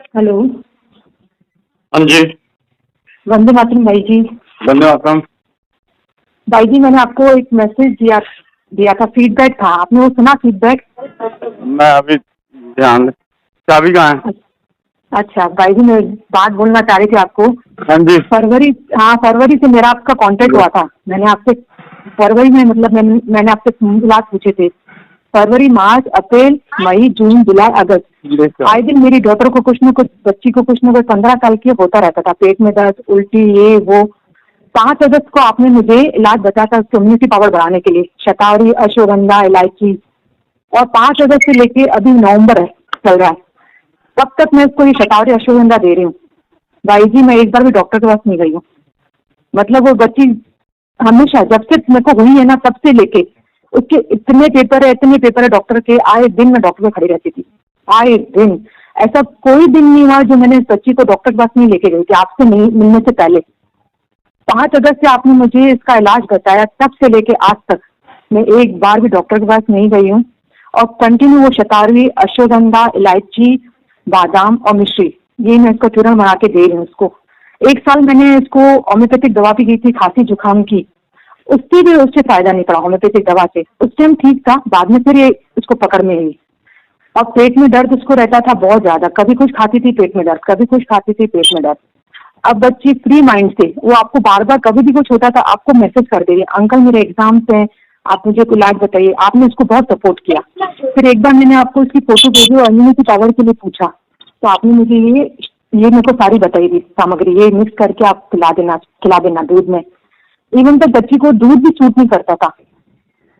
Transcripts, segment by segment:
Hello. हाँ जी। वंदे मातरम भाई जी। वंदे मातरम। भाई जी, मैंने आपको एक मैसेज दिया था, फीडबैक था, आपने वो सुना फीडबैक? मैं अभी ध्यान चाबी कहाँ है? अच्छा भाई जी, मैं बात बोलना चाह रही थी आपको। हाँ जी। फरवरी से मेरा आपका कांटेक्ट हुआ था। मैंने आपसे फरवरी में मतलब मैंने आपसे मुलाकात पूछे थे। फरवरी, मार्च, अप्रैल, मई, जून, जुलाई, अगस्त, आए दिन मेरी डॉटर को कुछ न कुछ, बच्ची को कुछ न कुछ 15 साल की होता रहता था, पेट में दर्द, उल्टी, ये वो। 5 अगस्त को आपने मुझे इलाज बताया था उसकी इम्यूनिटी पावर बढ़ाने के लिए, शतावरी, अश्वगंधा, इलायची। और 5 अगस्त से लेके अभी नवंबर है चल रहा है, तब तक मैं उसको ये शतावरी, अश्वगंधा दे रही हूँ। भाई जी, मैं एक बार भी डॉक्टर के पास नहीं गई हूँ। मतलब वो बच्ची हमेशा जब से मेरे को हुई है ना, तब से लेके उसके इतने पेपर है डॉक्टर के, आए दिन मैं डॉक्टर में खड़ी रहती थी, आए दिन। ऐसा कोई दिन नहीं हुआ जो मैंने बच्ची को डॉक्टर के पास नहीं लेके गई थी आपसे नहीं मिलने से पहले। 5 अगस्त से आपने मुझे इसका इलाज बताया, तब से लेके आज तक मैं एक बार भी डॉक्टर के पास नहीं गई हूँ। और कंटिन्यू वो शतावरी, अश्वगंधा, इलायची, बादाम और मिश्री, ये मैं इसको चूर्ण बना के दे रही हूँ उसको। 1 साल मैंने इसको होम्योपैथिक दवा भी दी थी खांसी जुकाम की, उससे फायदा नहीं पड़ा होम्योपैथिक दवा से। उस टाइम ठीक था, बाद में फिर ये इसको पकड़ में आई। और पेट में दर्द उसको रहता था बहुत ज्यादा, कभी कुछ खाती थी पेट में दर्द, कभी कुछ खाती थी पेट में दर्द। अब बच्ची फ्री माइंड से, वो आपको बार बार कभी भी कुछ होता था आपको मैसेज कर दे रही है, अंकल मेरे एग्जाम्स हैं, आप मुझे कोई इलाज बताइए। आपने उसको बहुत सपोर्ट किया। फिर एक बार मैंने आपको उसकी फोटो भेजी और इम्यूनिटी पावर के लिए पूछा, तो आपने मुझे ये मेरे को सारी बताई थी सामग्री, ये मिक्स करके आप खिला देना दूध में। इवन तक बच्ची को दूध भी सूट नहीं करता था।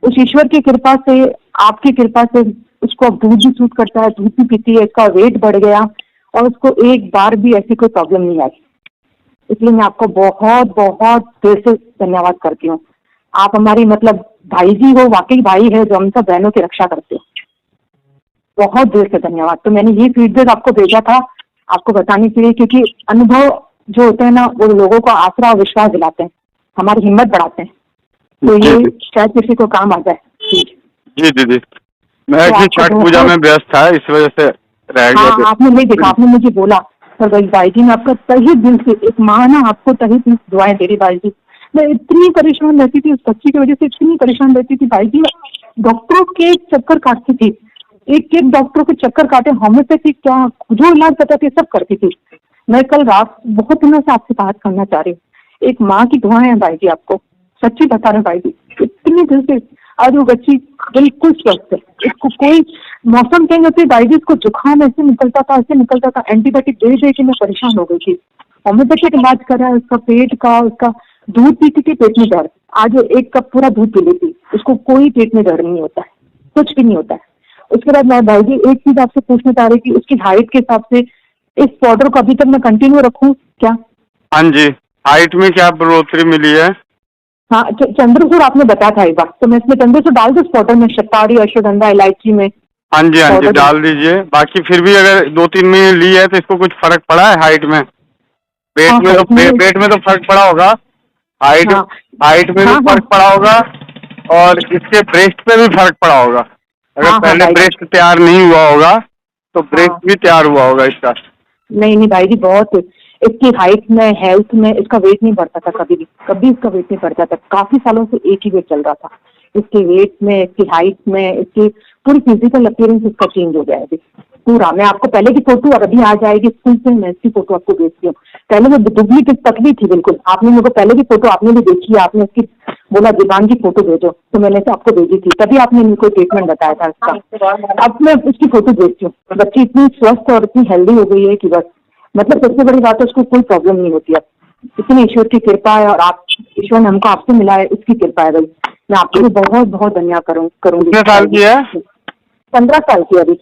उस ईश्वर की कृपा से, आपकी कृपा से उसको अब दूध भी सूट करता है, दूध भी पीती है, इसका वेट बढ़ गया और उसको एक बार भी ऐसी कोई प्रॉब्लम नहीं आई। इसलिए मैं आपको बहुत बहुत दिल से धन्यवाद करती हूँ। आप हमारी मतलब भाई जी हो, वाकई भाई है जो हम सब बहनों की रक्षा करते हो। बहुत दिल से धन्यवाद। तो मैंने ये फीडबैक आपको भेजा था आपको बताने के लिए, क्योंकि अनुभव जो होते हैं ना, वो लोगों को आसरा और विश्वास दिलाते हैं, हमारी हिम्मत बढ़ाते हैं। तो ये शायद किसी को काम आ जाए। जी दीदी, मैं तो छठ पूजा में व्यस्त था, इस वजह से रह गया। हाँ, आपने नहीं देखा, आपने मुझे बोला। पर भाई जी, मैं आपका तहे दिल से, एक माँ ना आपको तहे दिल से दुआएं दे रही भाई जी। मैं इतनी परेशान रहती थी उस बच्ची की वजह से, इतनी परेशान रहती थी भाई जी, डॉक्टरों के चक्कर काटती थी, एक एक डॉक्टरों के चक्कर काटे, होम्योपैथी क्या जो इलाज बताते सब करती थी। मैं कल रात बहुत दिनों से आपसे बात करना चाह रही हूँ। एक माँ की दुआएं हैं भाई जी, आपको सच्ची बता रहे भाई जी, इतनी दिल से। आज वो बच्ची बिल्कुल स्वस्थ है, इसको कोई मौसम चेंज होती है भाई जी, इसको जुकाम ऐसे निकलता था, एंटीबायोटिक दे दे के मैं परेशान हो गई थी। होम्योपैथिक इलाज करा है उसका, पेट का, उसका दूध पीती थी, पेट में दर्द, आज वो 1 कप पूरा दूध पी लेती, उसको कोई पेट में दर्द नहीं होता है, कुछ भी नहीं होता है। उसके बाद मैं भाई जी एक चीज आपसे पूछना चाह रही थी, उसकी हाइट के हिसाब से इस पाउडर को अभी तक मैं कंटिन्यू रखूं क्या? हाँ जी। हाइट में क्या बढ़ोतरी मिली है? हाँ, चंद्रचूड़ आपने बताया था एक बार, तो मैं इसमें चंद्रचूड़ डाल दूं इस पाउडर में, शतावरी, अश्वगंधा, इलायची में? हाँ जी डाल दीजिए। बाकी फिर भी अगर 2-3 महीने ली है तो इसको कुछ फर्क पड़ा है हाइट में? पेट में तो पेट में तो फर्क पड़ा होगा, हाइट में भी फर्क पड़ा होगा, और इसके ब्रेस्ट पे भी फर्क पड़ा होगा। अगर पहले ब्रेस्ट तैयार नहीं हुआ होगा तो ब्रेस्ट भी तैयार हुआ होगा इसका। नहीं भाई जी, बहुत इसकी हाइट में, हेल्थ में इसका वेट नहीं बढ़ता था कभी इसका वेट नहीं बढ़ता था। काफी सालों से एक ही वेट चल रहा था। इसके वेट में, इसकी हाइट में, इसकी पूरी फिजिकल अपीयरेंस इसका चेंज हो गया है अभी पूरा। मैं आपको पहले की फोटो और अभी आ जाएगी स्कूल से, मैं इसकी फोटो आपको भेजती हूँ। पहले वो दुबली की पतली थी बिल्कुल, आपने मेरे को पहले की फोटो आपने भी देखी है, आपने उसकी बोला दीवान की फोटो भेजो, तो मैंने तो आपको भेजी थी, तभी आपने मेरे को ट्रीटमेंट बताया था इसका। अब मैं उसकी फोटो भेजती हूँ। बच्ची इतनी स्वस्थ और इतनी हेल्दी हो गई है कि बस, मतलब सबसे बड़ी बात है उसको कोई प्रॉब्लम नहीं होती अब। इतनी ईश्वर की कृपा है, और आप, ईश्वर ने हमको आपसे मिला है, उसकी कृपा है भाई। मैं आपको भी बहुत बहुत धन्यवाद करूंगी। कितने साल की है? 15 साल की अभी।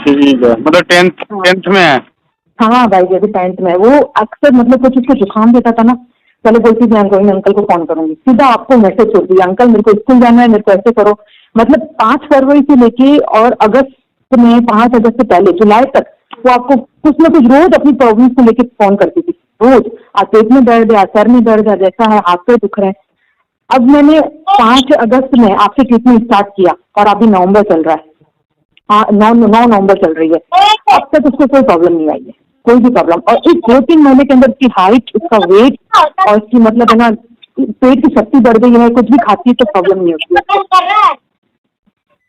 ठीक है, मतलब टेंथ में है? हाँ भाई जी, अभी 10th में है। वो अक्सर मतलब कुछ उसको जुकाम देता था ना, पहले बोलती थी अंकल को फोन करूंगी, सीधा आपको मैसेज छोड़ दिया, अंकल मेरे को स्कूल जाना है, मेरे को ऐसे करो। मतलब 5 फरवरी से लेके और अगस्त में, 5 अगस्त से पहले जुलाई तक वो आपको कुछ न कुछ रोज अपनी प्रॉब्लम को लेके फोन करती थी, रोज। आज पेट में दर्द है, सर में दर्द है, जैसा है, हाथ पे दुख रहे हैं। अब मैंने 5 अगस्त में आपसे ट्रीटमेंट स्टार्ट किया और अभी नवंबर चल रहा है, हाँ 9 नवंबर चल रही है, अब तक उसको कोई प्रॉब्लम नहीं आई है, कोई भी प्रॉब्लम। और इस 2-3 महीने के अंदर उसकी हाइट, उसका वेट और उसकी मतलब है ना पेट की शक्ति बढ़ गई है, कुछ भी खाती है तो प्रॉब्लम नहीं होती है,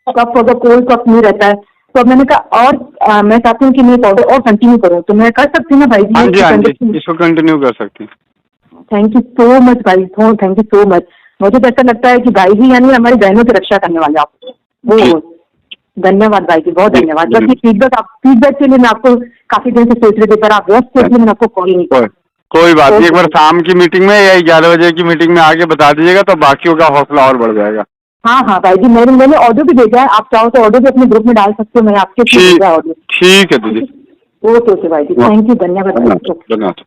कफ अगर कोल्ड कफ नहीं रहता है। तो अब मैंने कहा और मैं चाहती हूँ कि मैं पाउडर और कंटिन्यू करूँ, तो मैं कर सकती हूँ ना भाई हाँ जी, हाँ जी, जी? इसको कंटिन्यू कर सकती हैं। थैंक यू सो मच भाई, थैंक यू सो मच। मुझे तो ऐसा लगता है कि भाई जी यानी हमारी बहनों की रक्षा करने वाले आप। वो धन्यवाद भाई जी, बहुत धन्यवाद। बस ये फीडबैक के लिए मैं आपको काफी दिन से सोच रही थी, पर आप व्यस्त थे इसलिए मैंने आपको कॉल नहीं किया। कोई बात नहीं, एक बार शाम की मीटिंग में या 11 बजे की मीटिंग में आके बता दीजिएगा तो बाकियों का हौसला और बढ़ जाएगा। हाँ भाई जी, मैंने ऑडियो भी भेजा है, आप चाहो तो ऑडियो भी अपने ग्रुप में डाल सकते हो, मैंने आपके थ्रू भेजा ऑडियो। ठीक है दीदी। ओके भाई जी, थैंक यू, धन्यवाद। धन्यवाद।